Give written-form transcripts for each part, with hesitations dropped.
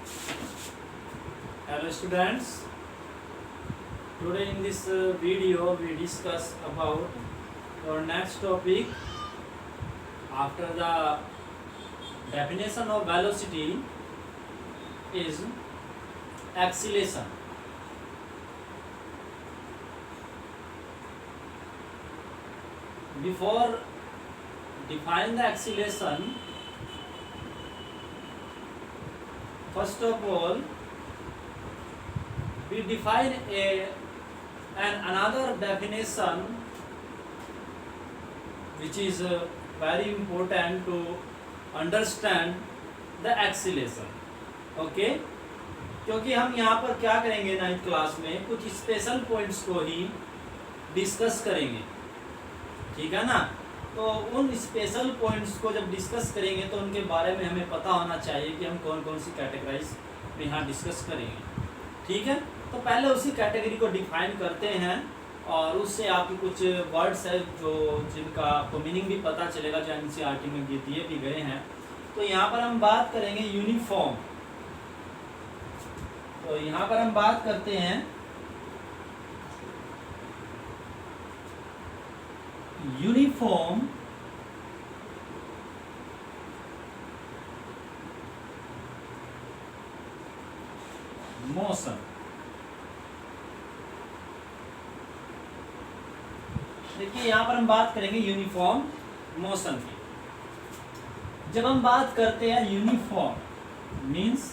Hello students, today in this video we discuss about our next topic after the definition of velocity is acceleration. Before define the acceleration, first of all we define another definition which is very important to understand the acceleration. Okay क्योंकि हम यहाँ पर क्या करेंगे 9th class में कुछ special points को ही discuss करेंगे, ठीक है ना। तो उन स्पेशल पॉइंट्स को जब डिस्कस करेंगे तो उनके बारे में हमें पता होना चाहिए कि हम कौन कौन सी कैटेगराइज में यहाँ डिस्कस करेंगे, ठीक है। तो पहले उसी कैटेगरी को डिफाइन करते हैं और उससे आपकी कुछ वर्ड्स है जो जिनका आपको मीनिंग भी पता चलेगा, जो एनसीईआरटी में दिए भी गए हैं। तो यहाँ पर हम बात करेंगे यूनिफॉर्म। तो यहाँ पर हम बात करते हैं यूनिफॉर्म मोशन। देखिए यहाँ पर हम बात करेंगे यूनिफॉर्म मोशन की। जब हम बात करते हैं यूनिफॉर्म मींस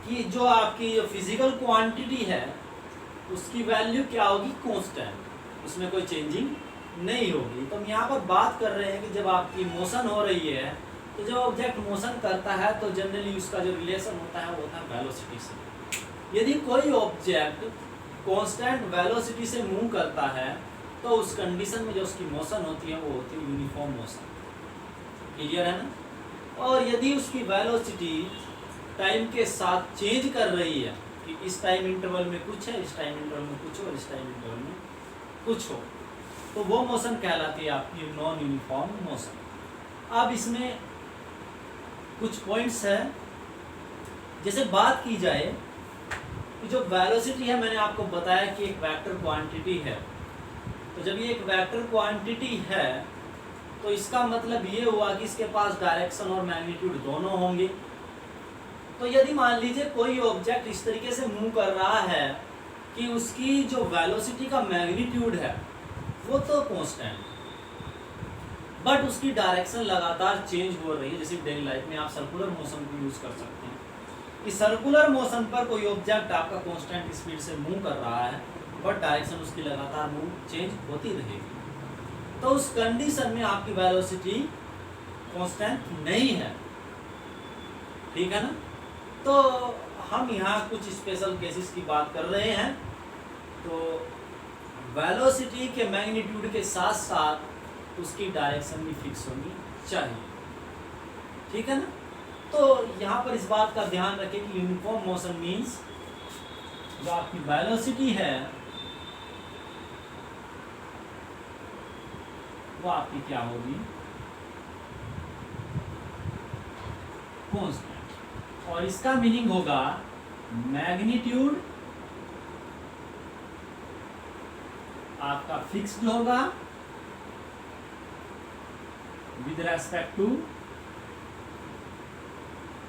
कि जो आपकी फिजिकल क्वांटिटी है उसकी वैल्यू क्या होगी, कांस्टेंट, उसमें कोई चेंजिंग नहीं होगी। तो हम यहाँ पर बात कर रहे हैं कि जब आपकी मोशन हो रही है तो जब ऑब्जेक्ट मोशन करता है तो जनरली उसका जो रिलेशन होता है वो होता है वेलोसिटी से। यदि कोई ऑब्जेक्ट कांस्टेंट वेलोसिटी से मूव करता है तो उस कंडीशन में जो उसकी मोशन होती है वो होती है यूनिफॉर्म मोशन। क्लियर है ना। और यदि उसकी वेलोसिटी टाइम के साथ चेंज कर रही है कि इस टाइम इंटरवल में कुछ है, इस टाइम इंटरवल में कुछ हो, इस टाइम इंटरवल में कुछ हो, तो वो मोशन कहलाती है आपकी नॉन यूनिफॉर्म मोशन। अब इसमें कुछ पॉइंट्स है। जैसे बात की जाए कि जो वेलोसिटी है, मैंने आपको बताया कि एक वेक्टर क्वांटिटी है। तो जब ये एक वेक्टर क्वांटिटी है तो इसका मतलब ये हुआ कि इसके पास डायरेक्शन और मैग्नीट्यूड दोनों होंगे। तो यदि मान लीजिए कोई ऑब्जेक्ट इस तरीके से मूव कर रहा है कि उसकी जो वेलोसिटी का मैग्नीट्यूड है वो तो कांस्टेंट, बट उसकी डायरेक्शन लगातार चेंज हो रही है। जैसे डेली लाइफ में आप सर्कुलर मोशन को यूज कर सकते हैं। इस सर्कुलर मोशन पर कोई ऑब्जेक्ट आपका कांस्टेंट स्पीड से मूव कर रहा है बट डायरेक्शन उसकी लगातार मूव चेंज होती रहेगी। तो उस कंडीशन में आपकी वेलोसिटी कांस्टेंट नहीं है, ठीक है ना। तो हम यहाँ कुछ स्पेशल केसेस की बात कर रहे हैं। तो वेलोसिटी के मैग्नीट्यूड के साथ साथ उसकी डायरेक्शन भी फिक्स होनी चाहिए, ठीक है ना। तो यहाँ पर इस बात का ध्यान रखें कि यूनिफॉर्म मोशन मींस जो आपकी वेलोसिटी है वो आपकी क्या होगी, कांस्टेंट। और इसका मीनिंग होगा मैग्नीट्यूड आपका फिक्स्ड होगा विद रेस्पेक्ट टू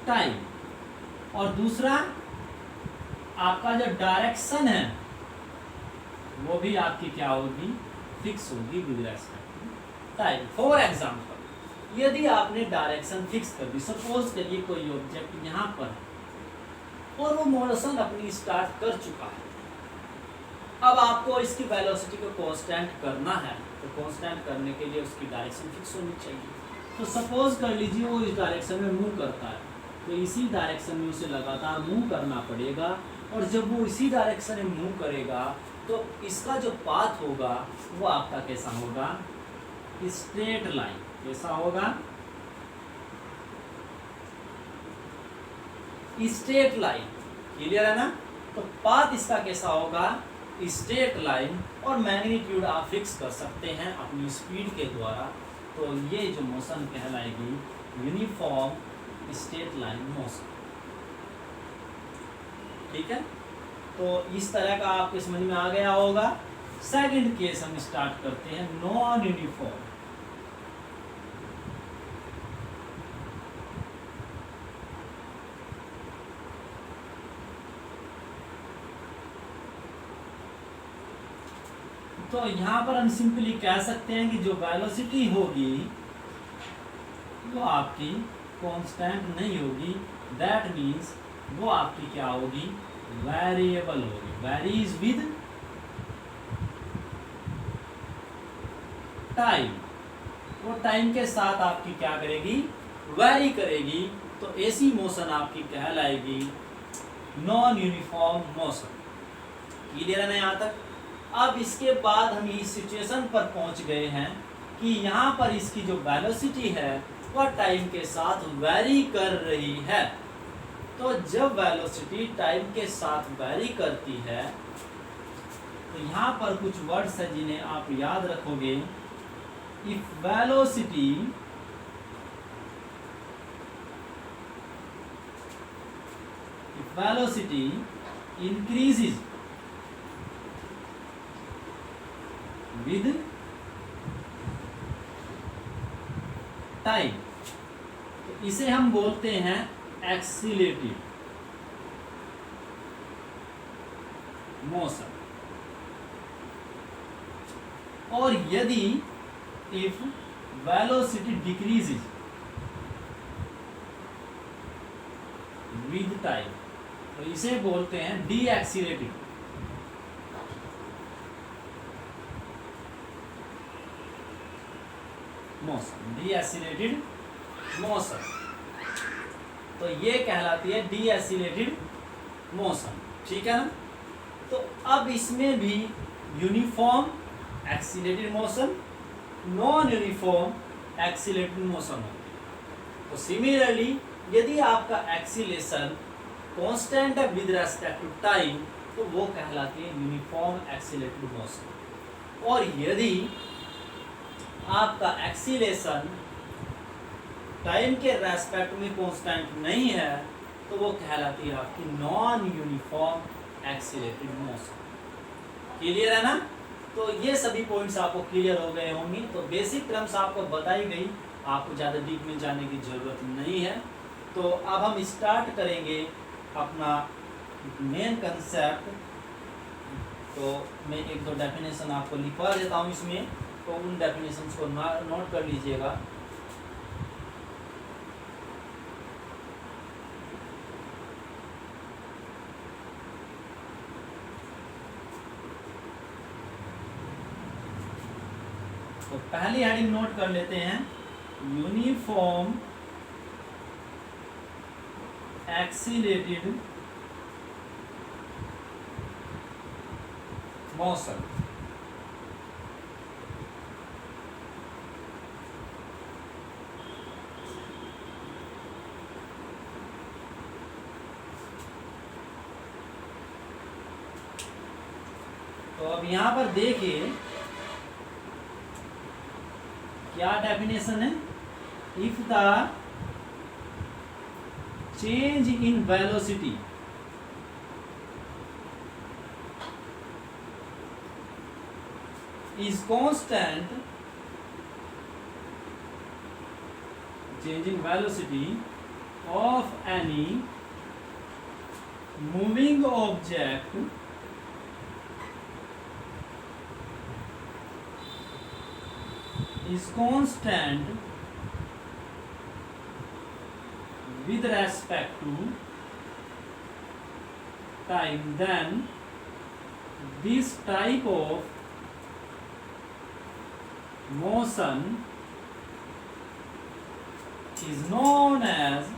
टाइम, और दूसरा आपका जो डायरेक्शन है वो भी आपकी क्या होगी, फिक्स होगी with respect to time. For example यदि आपने डायरेक्शन फिक्स कर दी, सपोज करिए कोई ऑब्जेक्ट यहाँ पर है और वो मोशन अपनी स्टार्ट कर चुका है। अब आपको इसकी वेलोसिटी को कांस्टेंट करना है, तो कांस्टेंट करने के लिए उसकी डायरेक्शन फिक्स होनी चाहिए। तो सपोज कर लीजिए वो इस डायरेक्शन में मूव करता है तो इसी डायरेक्शन में उसे लगातार मूव करना पड़ेगा। और जब वो इसी डायरेक्शन में मूव करेगा तो इसका जो पाथ होगा वो आपका कैसा होगा, स्ट्रेट लाइन। कैसा होगा, स्ट्रेट लाइन। क्लियर है ना। तो पाथ इसका कैसा होगा, स्ट्रेट लाइन। और मैग्नीट्यूड आप फिक्स कर सकते हैं अपनी स्पीड के द्वारा। तो ये जो मोशन कहलाएगी यूनिफॉर्म स्ट्रेट लाइन मोशन। ठीक है, तो इस तरह का आपके समझ में आ गया होगा। सेकंड केस हम स्टार्ट करते हैं, नॉन यूनिफॉर्म। तो यहां पर हम सिंपली कह सकते हैं कि जो वेलोसिटी होगी वो आपकी कांस्टेंट नहीं होगी, दैट मीन्स वो आपकी क्या होगी, वेरिएबल होगी, वेरीज विद टाइम। वो टाइम के साथ आपकी क्या करेगी, वेरी करेगी। तो ऐसी मोशन आपकी कहलाएगी नॉन यूनिफॉर्म मोशन। क्लियर है ना यहाँ तक? अब इसके बाद हम इस सिचुएशन पर पहुंच गए हैं कि यहाँ पर इसकी जो वेलोसिटी है वह टाइम के साथ वेरी कर रही है। तो जब वेलोसिटी टाइम के साथ वेरी करती है तो यहाँ पर कुछ वर्ड्स हैं जिन्हें आप याद रखोगे। If velocity increases with time, तो इसे हम बोलते हैं एक्सीलरेटिव मोशन। और यदि if velocity decreases with time तो इसे बोलते हैं deaccelerative motion, deaccelerated motion. तो ये कहलाती है डी एक्सीलरेटेड मोशन। ठीक है ना? तो अब इसमें भी uniform accelerated motion, non uniform accelerated motion होती है। तो सिमिलरली यदि आपका एक्सीलेशन कांस्टेंट है विद रेस्पेक्ट टू टाइम तो वो कहलाती है यूनिफॉर्म एक्सीलरेटेड मोशन। और यदि आपका एक्सीलेशन टाइम के रेस्पेक्ट में कांस्टेंट नहीं है तो वो कहलाती है आपकी non uniform accelerated motion. Clear है ना? तो ये सभी पॉइंट्स आपको क्लियर हो गए होंगे। तो बेसिक टर्म्स आपको बताई गई, आपको ज़्यादा डीप में जाने की ज़रूरत नहीं है। तो अब हम स्टार्ट करेंगे अपना मेन कंसेप्ट। तो मैं एक दो डेफिनेशन आपको लिखवा देता हूँ इसमें, तो उन डेफिनेशंस को नोट कर लीजिएगा। तो पहली हेडिंग नोट कर लेते हैं, यूनिफॉर्म एक्सीलरेटेड मोशन। तो अब यहां पर देखिए क्या डेफिनेशन है। If the change in velocity is constant, change in velocity of any moving object is constant with respect to time, then this type of motion is known as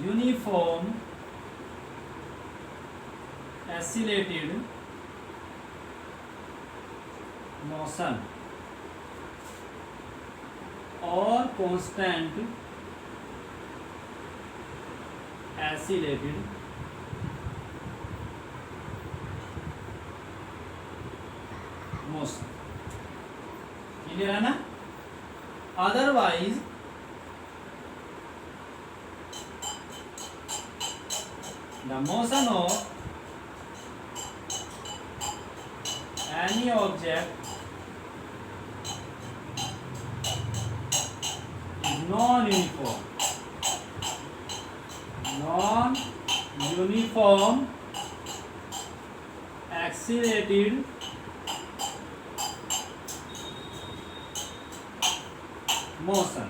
uniform accelerated motion or constant accelerated motion. Clear है ना? Otherwise the motion of any object is non-uniform accelerated motion.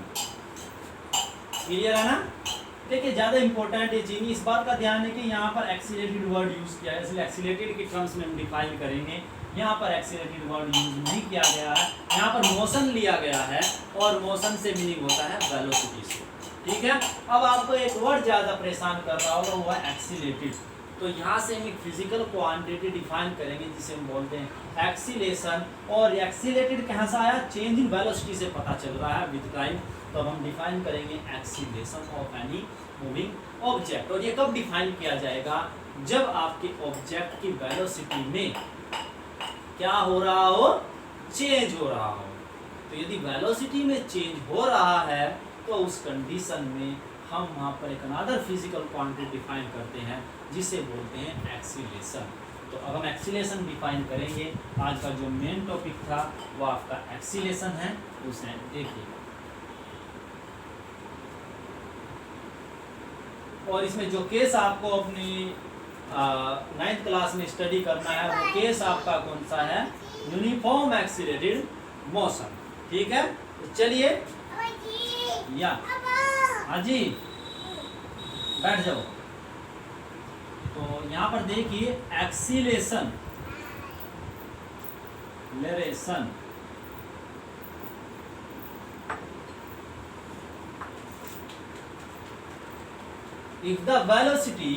Clear है ना? देखिए ज़्यादा important ये चीज़, इस बात का ध्यान है कि यहाँ पर एक्सीलेटेड वर्ड यूज़ किया है, इसलिए एक्सीलेटेड के टर्म्स में हम डिफाइन करेंगे। यहाँ पर एक्सीलेटेड वर्ड यूज़ नहीं किया गया है, यहाँ पर मोशन लिया गया है और मोशन से मीनिंग होता है वेलोसिटी से। ठीक है, अब आपको एक वर्ड ज़्यादा परेशान कर रहा होगा, वो है एक्सीलेटेड। तो यहाँ से हम एक फिजिकल क्वांटिटी डिफाइन करेंगे जिसे हम बोलते हैं एक्सीलेशन। और एक्सीलेटेड कहाँ से आया? चेंज इन वेलोसिटी से पता चल रहा है विद टाइम। तो हम डिफाइन करेंगे acceleration of any moving object. और ये कब डिफाइन किया जाएगा? जब आपके ऑब्जेक्ट की वेलोसिटी में क्या हो रहा हो? चेंज हो रहा हो। तो यदि वेलोसिटी में चेंज हो रहा है तो उस कंडीशन में हम वहाँ पर एक अनदर फिजिकल क्वांटिटी डिफाइन करते हैं जिसे बोलते हैं एक्सीलेशन। तो अब हम एक्सीलेशन डिफाइन करेंगे। आज का जो मेन टॉपिक था वो आपका एक्सीलेशन है, उसे देखिए। और इसमें जो केस आपको अपनी 9th क्लास में स्टडी करना है वो केस आपका कौन सा है? Uniform accelerated motion. ठीक है, तो चलिए या हाँ जी बैठ जाओ। तो यहाँ पर देखिए acceleration लेरेशन if the velocity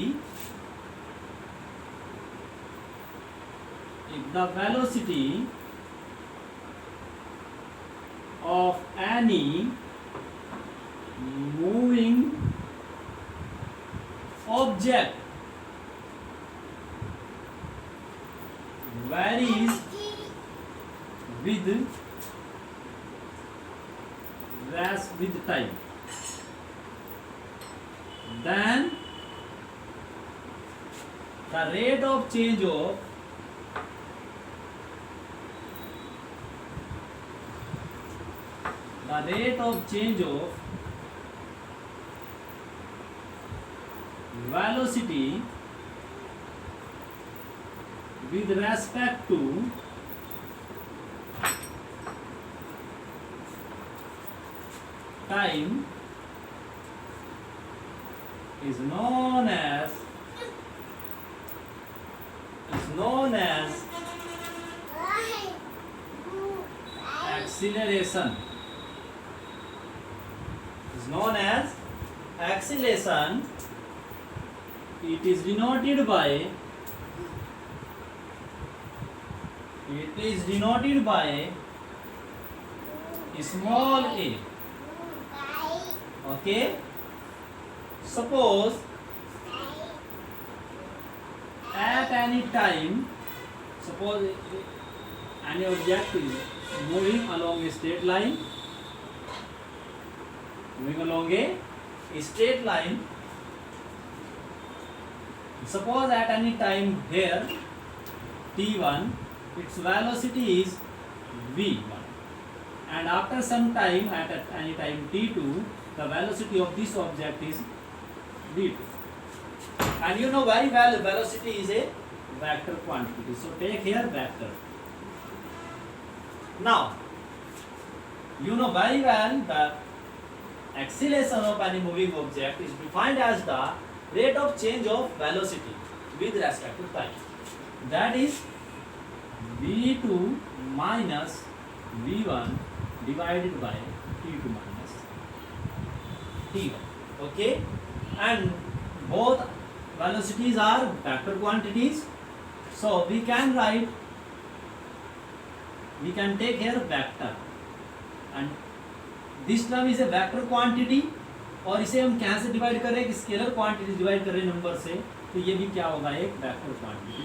of any moving object varies with time, then the rate of change of velocity with respect to time is known as acceleration. Is known as acceleration. It is denoted by small a. Okay. Suppose at any time, suppose any object is moving along a straight line, suppose at any time here t1, its velocity is v1, and after some time at any time t2, the velocity of this object is v2. And you know very well velocity is a vector quantity, so take here vector. Now you know very well that acceleration of any moving object is defined as the rate of change of velocity with respect to time, that is v2 minus v1 divided by t2 minus t1. Okay, and both velocities are vector quantities, so we can take here vector, and this term is a vector quantity, और इसे हम क्या से divide कर रहे हैं? Scalar quantity divide कर रहे हैं नंबर से, तो ये भी क्या होगा? एक वेक्टर क्वांटिटी।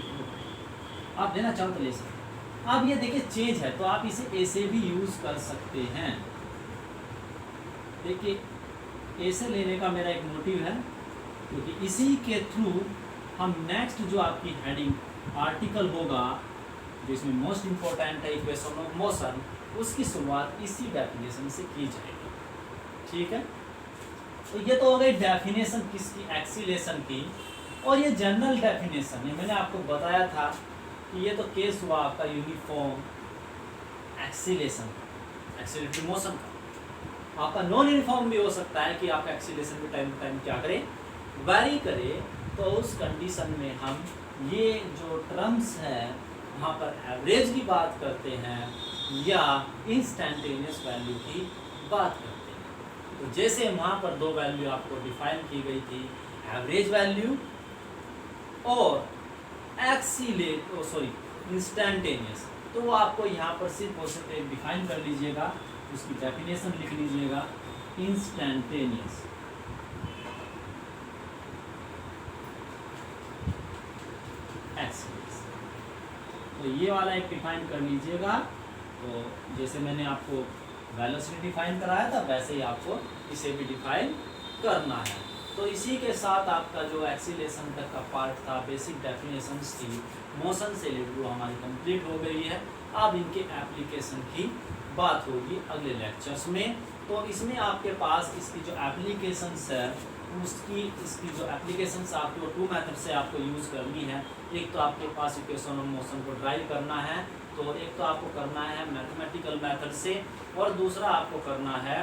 आप देना चाहो तो ले सकते, अब ये देखिए चेंज है, तो आप इसे ए से भी यूज़ कर सकते हैं। देखिए ए से लेने का मेरा एक मोटिव है, क्योंकि इसी के थ्रू हम नेक्स्ट जो आपकी हेडिंग आर्टिकल होगा, जो इसमें मोस्ट इम्पोर्टेंट है इक्वेशन ऑफ मोशन, उसकी शुरुआत इसी डेफिनेशन से की जाएगी। ठीक है, तो ये तो हो गई डेफिनेशन किसकी, एक्सीलेशन की। और ये जनरल डेफिनेशन है, मैंने आपको बताया था कि ये तो केस हुआ आपका यूनिफॉर्म एक्सीलेशन, एक्सीलरेटरी मोशन का। आपका नॉन यूनिफॉर्म भी हो सकता है कि आपका एक्सीलेशन भी टाइम टू टाइम क्या करे, वैरी करे। तो उस कंडीशन में हम ये जो टर्म्स है वहाँ पर एवरेज की बात करते हैं या इंस्टेंटेनियस वैल्यू की बात करते हैं। तो जैसे वहाँ पर दो वैल्यू आपको डिफाइन की गई थी, एवरेज वैल्यू और इंस्टेंटेनियस, तो वो आपको यहाँ पर सिर्फ और सिर्फ एक डिफाइन कर लीजिएगा, उसकी डेफिनेशन लिख लीजिएगा, इंस्टेंटेनियस। तो ये वाला एक डिफाइन कर लीजिएगा। तो जैसे मैंने आपको वेलोसिटी डिफाइन कराया था, वैसे ही आपको इसे भी डिफाइन करना है। तो इसी के साथ आपका जो एक्सीलेशन तक का पार्ट था, बेसिक डेफिनेशंस थी मोशन से रिलेटेड, वो हमारी कंप्लीट हो गई है। अब इनके एप्लीकेशन की बात होगी अगले लेक्चर्स में। तो इसमें आपके पास इसकी जो एप्लीकेशंस है, इसकी जो एप्लीकेशंस आपको टू मेथड से आपको यूज़ करनी है। एक तो आपके पास इक्वेशन ऑफ मोशन को ड्राइव करना है, तो एक तो आपको करना है मैथमेटिकल मेथड से, और दूसरा आपको करना है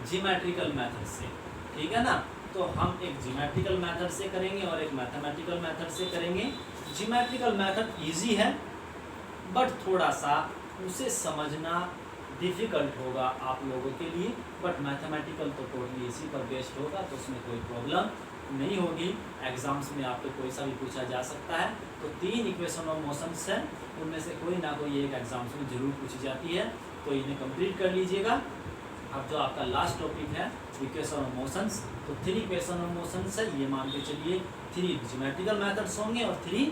जियोमेट्रिकल मेथड से। ठीक है ना, तो हम एक जियोमेट्रिकल मेथड से करेंगे और एक मैथमेटिकल मेथड से करेंगे। जियोमेट्रिकल मेथड इजी है, बट थोड़ा सा उसे समझना डिफ़िकल्ट होगा आप लोगों के लिए, बट मैथमेटिकल तो टोटली इसी पर बेस्ड होगा, तो उसमें कोई प्रॉब्लम नहीं होगी। एग्जाम्स में आपको कोई सा भी पूछा जा सकता है। तो 3 इक्वेशन ऑफ मोशंस हैं, उनमें से कोई ना कोई एक एग्जाम्स में जरूर पूछी जाती है, तो इन्हें कंप्लीट कर लीजिएगा। अब जो आपका लास्ट टॉपिक है इक्वेशन ऑफ मोशंस, तो 3 इक्वेशन ऑफ मोशंस है, ये मान के चलिए 3 ज्योमेट्रिकल मेथड्स होंगे और 3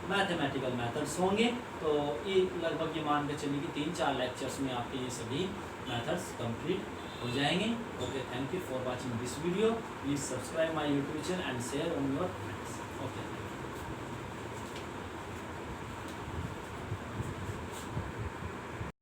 मैथमेटिकल मेथड्स होंगे। तो ये लगभग ये मान के चलिए कि 3-4 लेक्चर्स में आपके ये सभी मेथड्स कंप्लीट हो जाएंगे। Okay, thank you for watching this video. Please subscribe my YouTube channel and share on your friends. Okay.